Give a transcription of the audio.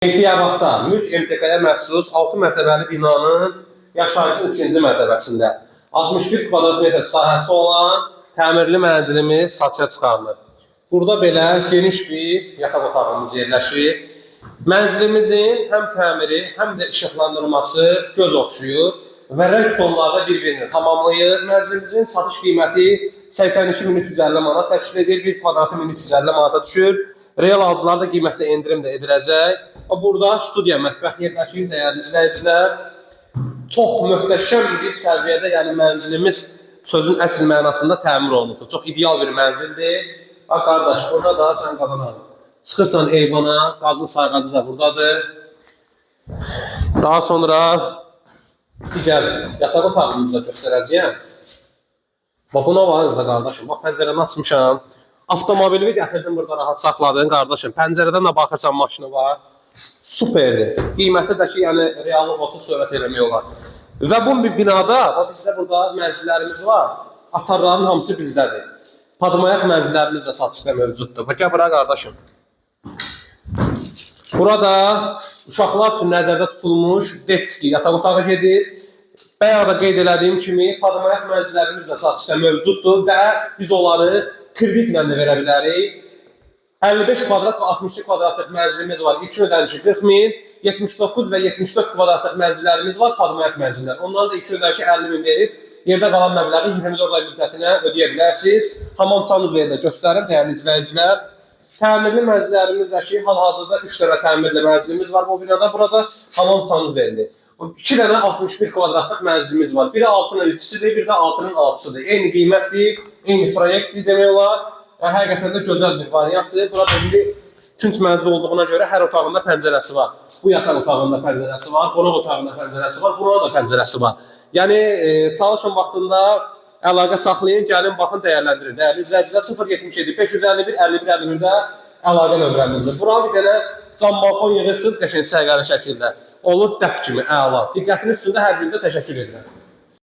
Ehtiyabadda Mülk MTK-yə məxsus 6 mərtəbəli binanın yaşayışın ikinci mərtəbəsində 61 kvadrat metr sahəsi olan təmirli mənzilimiz satışa çıxarılır. Burada belə geniş bir yataq otağımız yerləşir. Mənzilimizin həm təmiri, həm də işıqlandırması göz oxşuyur və rəng tonlarda bir-birini tamamlayır. Mənzilimizin satış qiyməti 82.350 manat təşkil edir, 1 kvadratı 1350 manata düşür. Real alıcılarda qiymətdə endirim də ediləcək. Burada studiya mətbəx yerləşir, dəyərli izləyicilər. Çox möhtəşəm bir səviyyədə, yəni mənzilimiz sözün əsl mənasında təmir olunubdur. Çox ideal bir mənzildir. Bax qardaş, burada da sən qadına çıxırsan eyvana, qazın sayğacı da buradadır. Daha sonra digər yataq otağımızı da göstərəcəyəm. Bax buna var da qardaşım, bax pəncərəni açmışam. Avtomobilimi gətirdim burada rahat saxladın qardaşım. Pəncərədən də baxırsan maşını var. Superdir. Qiyməti də ki, yəni reallıq olsa söhbət eləmək olar. Və bu binada, bizdə burada mənzillərimiz var. Açarların hamısı bizdədir. Padmayaq mənzillərimiz də satışda mövcuddur. Bax gəl bura qardaşım. Burada uşaqlar üçün nəzərdə tutulmuş detski yataq otağı gedir. Bayaq da qeyd elədiyim kimi padmayaq mənzillərimiz də satışda mövcuddur və biz onları kreditlə də verə bilərik. 55 kvadrat və 62 kvadratlıq mənzilimiz var. İlk ödənişi 40.000, 79 və 74 kvadratlıq mənzillərimiz var, padmayaq mənzillər. Onların da ilk ödənişi 50.000 verib, yerdə qalan məbləği 24 ay müddətinə ödəyə bilərsiniz. Hamamçanın üzərində göstərim, dəyərli izləyicilər. Təmirli mənzillərimiz də ki, hal-hazırda 3 dənə təmirli mənzilimiz var bu binada. Burada hamamçanın üzərində. 2 dənə 61 kvadratlıq mənzilimiz var. Biri 6'nın ilkisidir, bir də 6'nın 6'sıdır. Eyni qiymətdir, eyni proyektdir demək olar. Həqiqətən də gözəl bir variantdır. Burada indi künc mənzil olduğuna görə hər otağında pəncərəsi var. Bu yataq otağında pəncərəsi var, qonaq otağında pəncərəsi var, burada da pəncərəsi var. Yəni çalışın vaxtında əlaqə saxlayın, gəlin baxın, dəyərləndirin. Dəyərli izləyicilər 077 551 51 51-də əlaqə nömrəmizdir. Bura bir dənə cam balkon yığırsınız, qəşəng səliqəli şəkildə. Olur dəb kimi əla. Diqqətiniz üçün də hər birinizə təşəkkür edirəm.